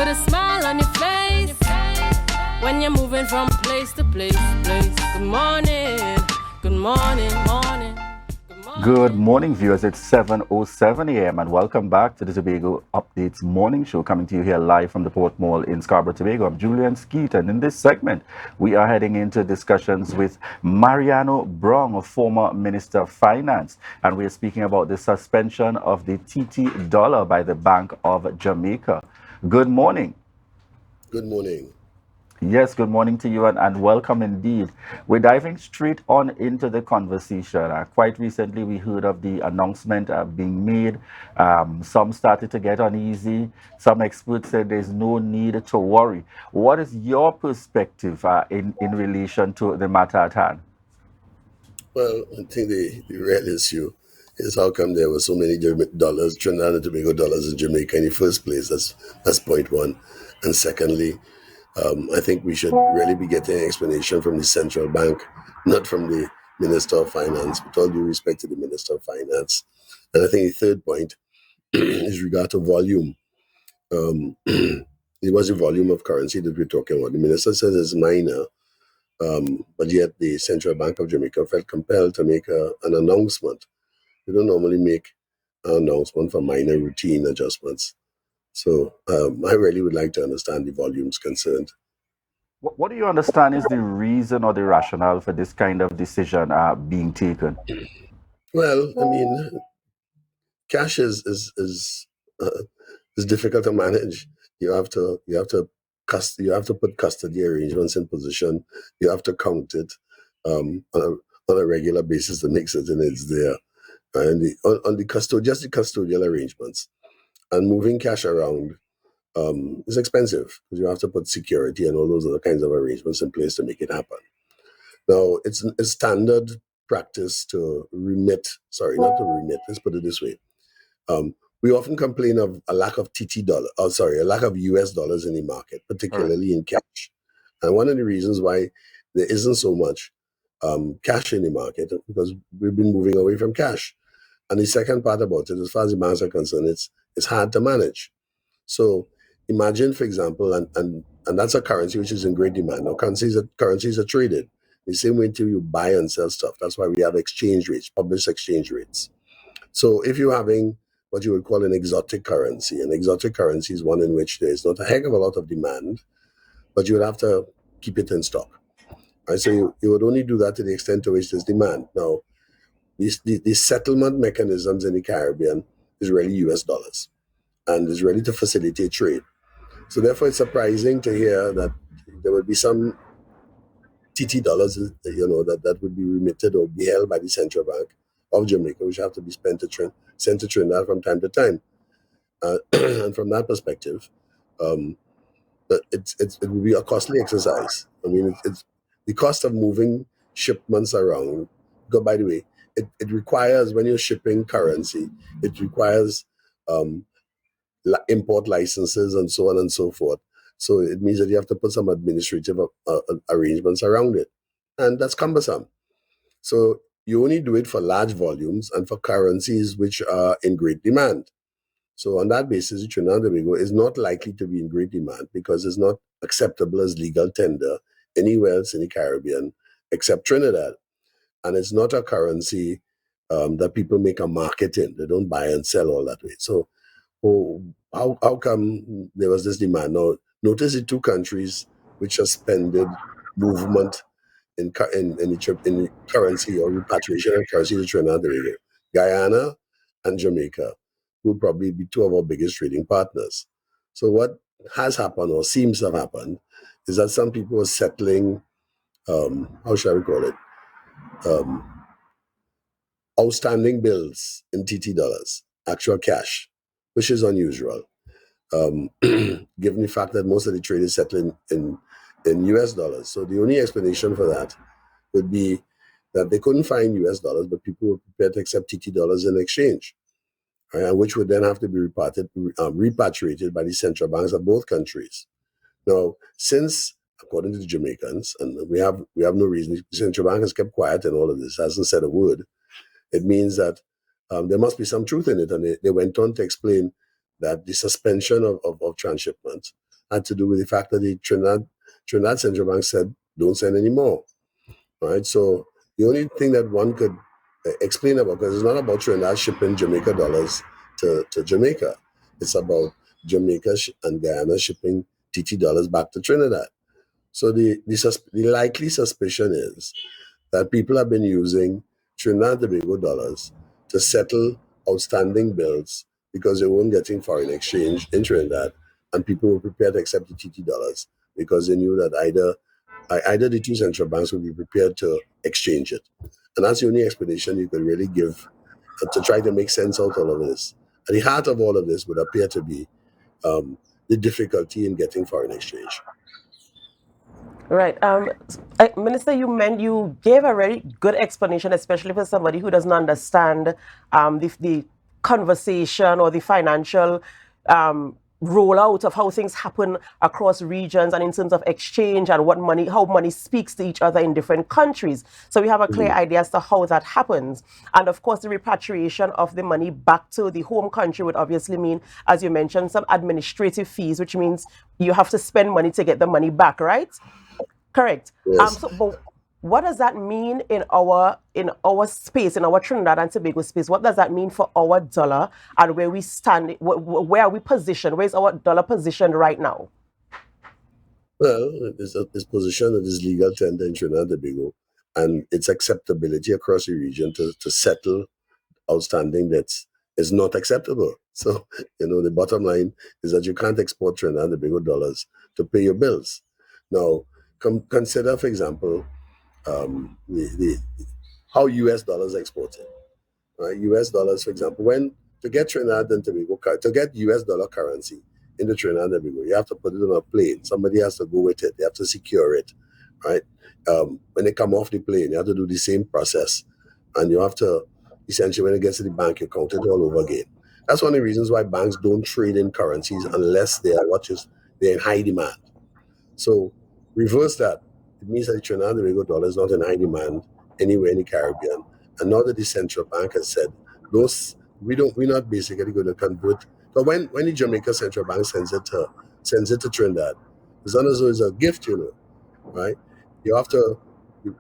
with a smile on your face. When you're moving from place to place. Good morning, good morning, morning. Good morning, viewers. It's 7:07 a.m. and welcome back to the Tobago Updates morning show, coming to you here live from the Port Mall in Scarborough, Tobago. I'm Julien Skeete, and in this segment, we are heading into discussions with Mariano Browne, a former Minister of Finance, and we are speaking about the suspension of the TT dollar by the Bank of Jamaica. Good morning. Good morning. Yes, good morning to you and welcome indeed. We're diving straight on into the conversation. Quite recently, we heard of the announcement being made. Some started to get uneasy. Some experts said there's no need to worry. What is your perspective in relation to the matter at hand? Well, I think the real issue is how come there were so many dollars, Trinidad and Tobago dollars in Jamaica in the first place. That's point one. And secondly, I think we should really be getting an explanation from the central bank, not from the Minister of Finance, with all due respect to the Minister of Finance. And I think the third point is regard to volume. It was the volume of currency that we're talking about. The Minister says it's minor, but yet the Central Bank of Jamaica felt compelled to make an announcement. They don't normally make an announcement for minor routine adjustments. So I really would like to understand the volumes concerned. What do you understand is the reason or the rationale for this kind of decision being taken? Well, I mean, cash is difficult to manage. You have to put custody arrangements in position. You have to count it on a regular basis to make certain it's there. And just the custodial arrangements and moving cash around is expensive because you have to put security and all those other kinds of arrangements in place to make it happen. Now, it's standard practice to remit. Sorry, not to remit. Let's put it this way. We often complain of a lack of a lack of US dollars in the market, particularly in cash. And one of the reasons why there isn't so much cash in the market is because we've been moving away from cash. And the second part about it, as far as the banks are concerned, it's hard to manage. So imagine, for example, and that's a currency which is in great demand. Now, currencies are traded the same way until you buy and sell stuff. That's why we have exchange rates, published exchange rates. So if you're having what you would call an exotic currency is one in which there's not a heck of a lot of demand, but you would have to keep it in stock. Right? So you would only do that to the extent to which there's demand. Now, the settlement mechanisms in the Caribbean is really US dollars and is really to facilitate trade. So therefore, it's surprising to hear that there would be some TT dollars, that would be remitted or be held by the Central Bank of Jamaica, which have to be sent to Trinidad from time to time. And from that perspective, it would be a costly exercise. I mean, it's the cost of moving shipments around. By the way, it requires, when you're shipping currency, it requires import licenses and so on and so forth. So it means that you have to put some administrative arrangements around it. And that's cumbersome. So you only do it for large volumes and for currencies which are in great demand. So on that basis, Trinidad and Tobago is not likely to be in great demand because it's not acceptable as legal tender anywhere else in the Caribbean except Trinidad. And it's not a currency that people make a market in. They don't buy and sell all that way. So how come there was this demand? Now, notice the two countries which suspended movement in currency or repatriation of currency to Trinidad and Tobago, Guyana and Jamaica, will probably be two of our biggest trading partners. So what has happened or seems to have happened is that some people are settling, how shall we call it, outstanding bills in TT dollars, actual cash, which is unusual, given the fact that most of the trade is settling in US dollars. So the only explanation for that would be that they couldn't find US dollars, but people were prepared to accept TT dollars in exchange, right, which would then have to be repatriated by the central banks of both countries. Now, since, according to the Jamaicans, and we have no reason, the central bank has kept quiet in all of this, hasn't said a word, it means that there must be some truth in it. And they went on to explain that the suspension of transshipment had to do with the fact that the Trinidad Central Bank said, don't send any more, right? So the only thing that one could explain about, because it's not about Trinidad shipping Jamaica dollars to Jamaica. It's about Jamaica and Guyana shipping TT dollars back to Trinidad. So the likely suspicion is that people have been using Trinidad and Tobago dollars to settle outstanding bills because they weren't getting foreign exchange in Trinidad, and people were prepared to accept the TT dollars because they knew that either the two central banks would be prepared to exchange it. And that's the only explanation you could really give to try to make sense out of all of this. At the heart of all of this would appear to be the difficulty in getting foreign exchange. Right. Minister, you gave a very good explanation, especially for somebody who doesn't understand the conversation or the financial rollout of how things happen across regions and in terms of exchange and how money speaks to each other in different countries. So we have a clear idea as to how that happens. And of course, the repatriation of the money back to the home country would obviously mean, as you mentioned, some administrative fees, which means you have to spend money to get the money back, right? Correct. Yes. But what does that mean in our space, in our Trinidad and Tobago space? What does that mean for our dollar and where we stand? Where are we positioned? Where is our dollar positioned right now? Well, it's positioned at this legal tender in Trinidad and Tobago, and its acceptability across the region to settle outstanding debts is not acceptable. So, the bottom line is that you can't export Trinidad and Tobago dollars to pay your bills. Now, consider, for example, how US dollars are exported. Right? US dollars, for example, to get Trinidad and Tobago, to get US dollar currency into Trinidad and Tobago, you have to put it on a plane. Somebody has to go with it. They have to secure it, right? When they come off the plane, you have to do the same process. And you have to, essentially, when it gets to the bank, you count it all over again. That's one of the reasons why banks don't trade in currencies unless they're in high demand. So reverse that. It means that the Trinidad and Tobago dollar is not in high demand anywhere in the Caribbean. And now that the central bank has said, we're not basically going to convert. But when the Jamaica Central Bank sends it to Trinidad, it's not as though it's a gift, right? You have to,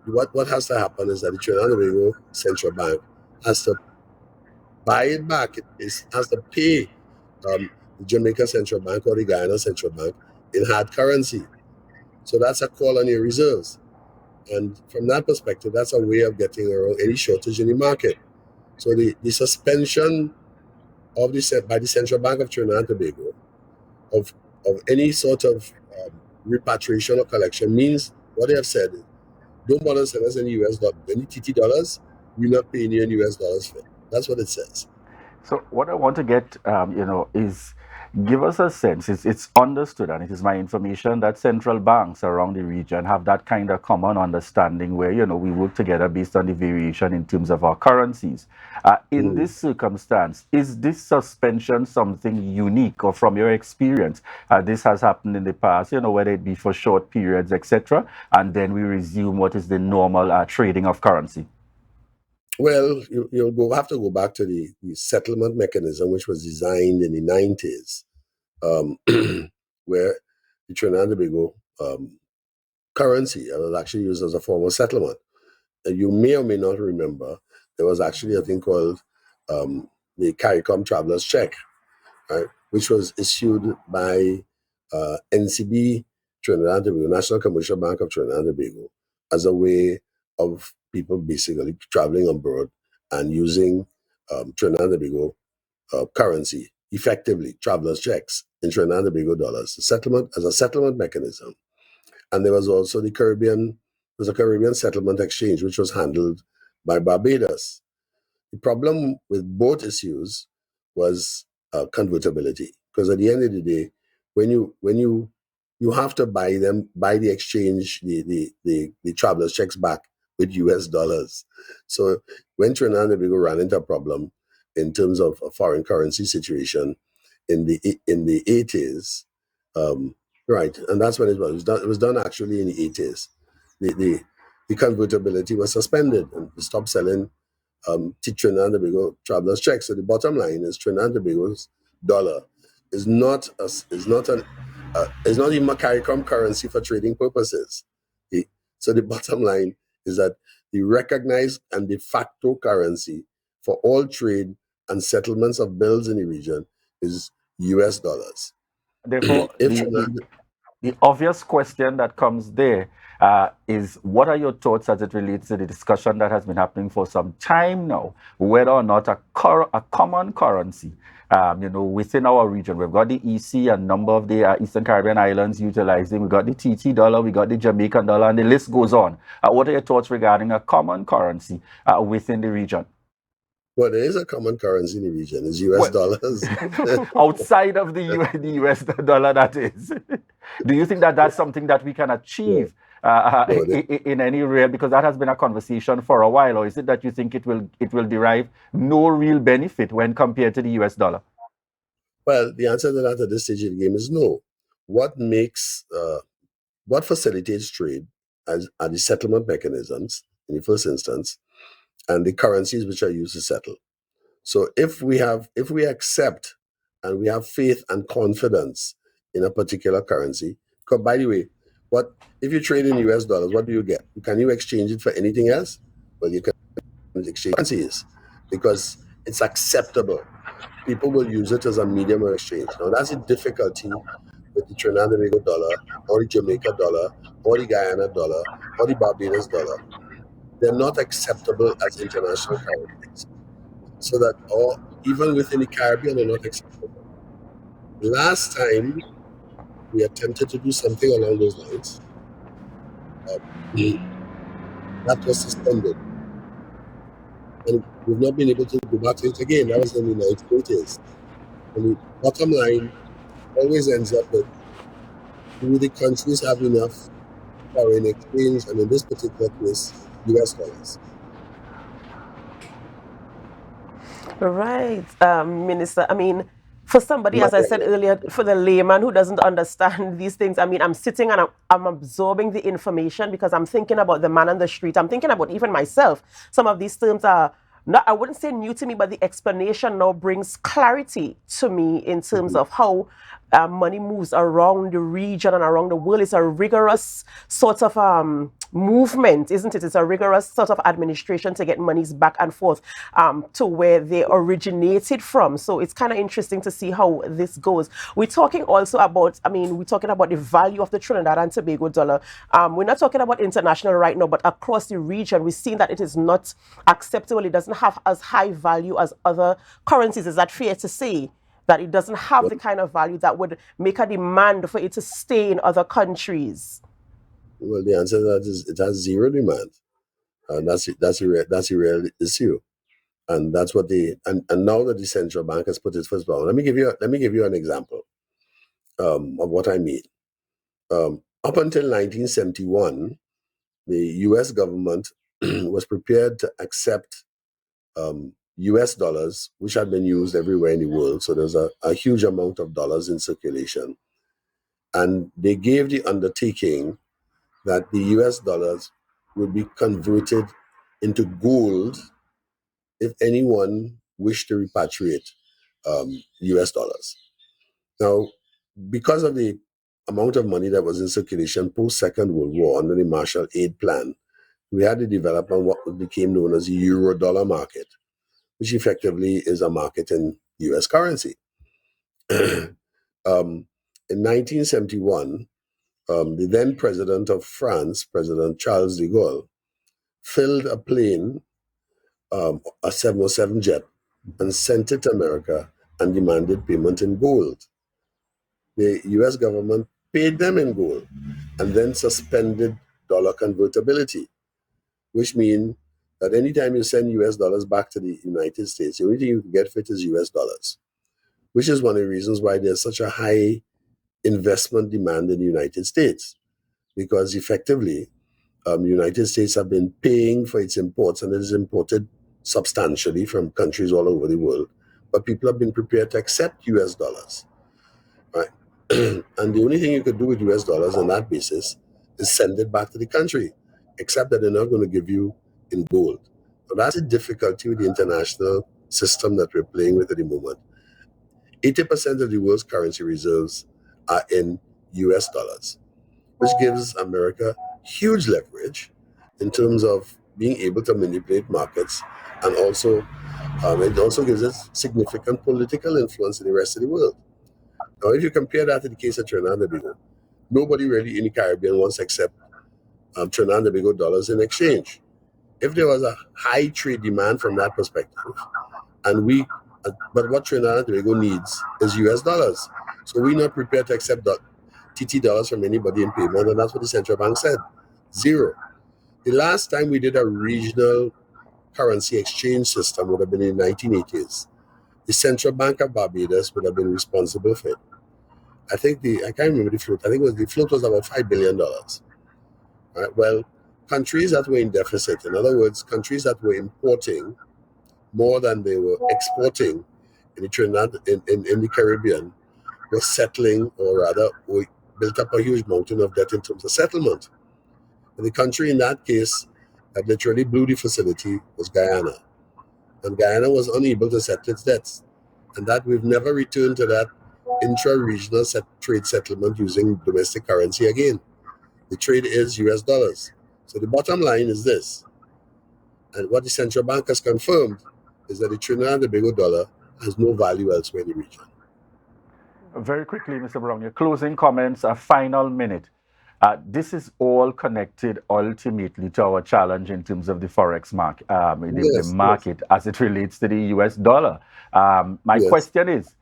what has to happen is that the Trinidad and Tobago Central Bank has to buy it back. It has to pay the Jamaica Central Bank or the Guyana Central Bank in hard currency. So that's a call on your reserves. And from that perspective, that's a way of getting around any shortage in the market. So the suspension by the Central Bank of Trinidad and Tobago of any sort of repatriation or collection means what they have said is, don't bother send us any US dollars, any TT dollars, we're not paying you in US dollars for it. That's what it says. So what I want to get, is give us a sense. It's understood, and it is my information that central banks around the region have that kind of common understanding where, we work together based on the variation in terms of our currencies. In this circumstance, is this suspension something unique, or from your experience, this has happened in the past, whether it be for short periods, etc., and then we resume what is the normal trading of currency? Well, you'll have to go back to the settlement mechanism, which was designed in the 90s, where the Trinidad and Tobago currency was actually used as a form of settlement. You may or may not remember, there was actually a thing called the CARICOM Traveler's Check, right, which was issued by NCB Trinidad and Tobago, National Commercial Bank of Trinidad and Tobago, as a way of people basically traveling abroad and using Trinidad and Tobago currency, effectively travelers' checks in Trinidad and Tobago dollars, as a settlement mechanism. And there was also a Caribbean settlement exchange, which was handled by Barbados. The problem with both issues was convertibility, because at the end of the day, when you have to buy the exchange, the travelers' checks back with US dollars. So when Trinidad and Tobago ran into a problem in terms of a foreign currency situation in the 80s, right, and that's when it was done. It was done actually in the 80s. The convertibility was suspended and stopped selling Trinidad and Tobago travelers' checks. So the bottom line is Trinidad and Tobago's dollar is not It's not even a CARICOM currency for trading purposes. So the bottom line is that the recognized and de facto currency for all trade and settlements of bills in the region is US dollars. Therefore, If the obvious question that comes there is what are your thoughts as it relates to the discussion that has been happening for some time now, whether or not a common currency, within our region. We've got the EC, a number of the Eastern Caribbean islands utilizing. We've got the TT dollar, we got the Jamaican dollar, and the list goes on. What are your thoughts regarding a common currency within the region? Well, there is a common currency in the region. It's US dollars. Outside of the US dollar, that is. Do you think that that's something that we can achieve in any real, because that has been a conversation for a while, or is it that you think it will derive no real benefit when compared to the US dollar? Well, the answer to that at this stage of the game is no. What facilitates trade are the settlement mechanisms in the first instance, and the currencies which are used to settle. So if we accept and we have faith and confidence in a particular currency, because by the way, if you trade in US dollars, what do you get? Can you exchange it for anything else? Well, you can exchange currencies because it's acceptable. People will use it as a medium of exchange. Now that's the difficulty with the Trinidad and Tobago dollar, or the Jamaica dollar, or the Guyana dollar, or the Barbados dollar. They're not acceptable as international currencies. So that, or even within the Caribbean, they're not acceptable. Last time we attempted to do something along those lines, that was suspended. And we've not been able to go back to it again. That was in the 1980s. And the bottom line always ends up with, do the countries have enough foreign exchange, and in this particular case, US dollars? Right, Minister. I mean, for somebody, as I said earlier, for the layman who doesn't understand these things, I mean, I'm sitting and I'm absorbing the information because I'm thinking about the man on the street. I'm thinking about even myself. Some of these terms are not, I wouldn't say new to me, but the explanation now brings clarity to me in terms of how money moves around the region and around the world. It's a rigorous sort of movement, isn't it? It's a rigorous sort of administration to get monies back and forth to where they originated from. So it's kind of interesting to see how this goes. We're talking also about, we're talking about the value of the Trinidad and Tobago dollar. We're not talking about international right now, but across the region, we've seen that it is not acceptable. It doesn't have as high value as other currencies. Is that fair to say? That it doesn't have the kind of value that would make a demand for it to stay in other countries? Well, the answer to that is it has zero demand, and that's a real issue, and that's what and now that the central bank has put its first power. Let me give you an example of what I mean. Up until 1971, the U.S. government was prepared to accept US dollars, which had been used everywhere in the world. So there's a huge amount of dollars in circulation. And they gave the undertaking that the US dollars would be converted into gold if anyone wished to repatriate US dollars. Now, because of the amount of money that was in circulation post-Second World War under the Marshall Aid Plan, we had to develop on what became known as the euro-dollar market, which effectively is a market in US currency. In 1971, the then president of France, President Charles de Gaulle, filled a plane, a 707 jet, and sent it to America and demanded payment in gold. The US government paid them in gold and then suspended dollar convertibility, which means that anytime you send US dollars back to the United States, the only thing you can get for it is US dollars, which is one of the reasons why there's such a high investment demand in the United States, because effectively, the United States have been paying for its imports, and it is imported substantially from countries all over the world, but people have been prepared to accept US dollars, right? And the only thing you could do with US dollars on that basis is send it back to the country, except that they're not going to give you in gold. So that's the difficulty with the international system that we're playing with at the moment. 80% of the world's currency reserves are in US dollars, which gives America huge leverage in terms of being able to manipulate markets, and also it also gives us significant political influence in the rest of the world. Now, if you compare that to the case of Trinidad and Tobago, nobody really in the Caribbean wants to accept Trinidad and Tobago dollars in exchange. If there was a high trade demand from that perspective, and but what Trinidad and Tobago needs is US dollars. So we're not prepared to accept TT dollars from anybody in payment, and that's what the central bank said. Zero. The last time we did a regional currency exchange system would have been in the 1980s. The Central Bank of Barbados would have been responsible for it. I can't remember the float. I think the float was about $5 billion. Right? Well, countries that were in deficit, in other words, countries that were importing more than they were exporting in the Trinidad, in the Caribbean, were settling, or rather, we built up a huge mountain of debt in terms of settlement. And the country in that case that literally blew the facility was Guyana. And Guyana was unable to settle its debts. And that we've never returned to that intra-regional trade settlement using domestic currency again. The trade is US dollars. So the bottom line is this. And what the central bank has confirmed is that the Trinidad and Tobago dollar has no value elsewhere in the region. Very quickly, Mr. Browne, your closing comments, a final minute. This is all connected ultimately to our challenge in terms of the forex market, the market as it relates to the US dollar. My question is,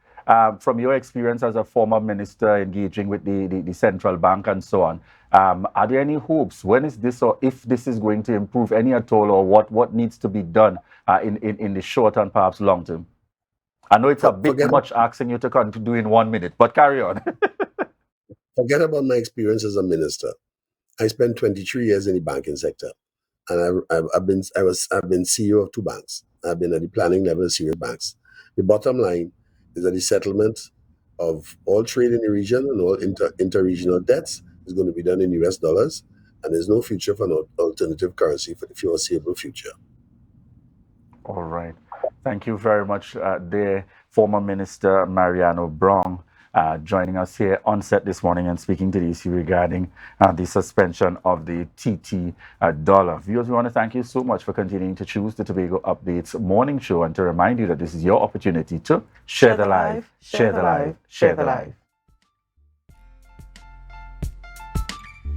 from your experience as a former minister engaging with the central bank and so on, are there any hopes? When is this, or if this is going to improve any at all, or what needs to be done in the short and perhaps long term? I know it's a bit much asking you to do in 1 minute, but carry on. Forget about my experience as a minister. I spent 23 years in the banking sector, and I've been CEO of 2 banks. I've been at the planning level of serious banks. The bottom line is that the settlement of all trade in the region and all inter-regional debts is going to be done in US dollars, and there's no future for an alternative currency for the foreseeable future. All right. Thank you very much, the former Minister Mariano Browne, joining us here on set this morning and speaking to the issue regarding the suspension of the TT dollar. Viewers, we want to thank you so much for continuing to choose the Tobago Updates morning show, and to remind you that this is your opportunity to share the live, share the live, share the live.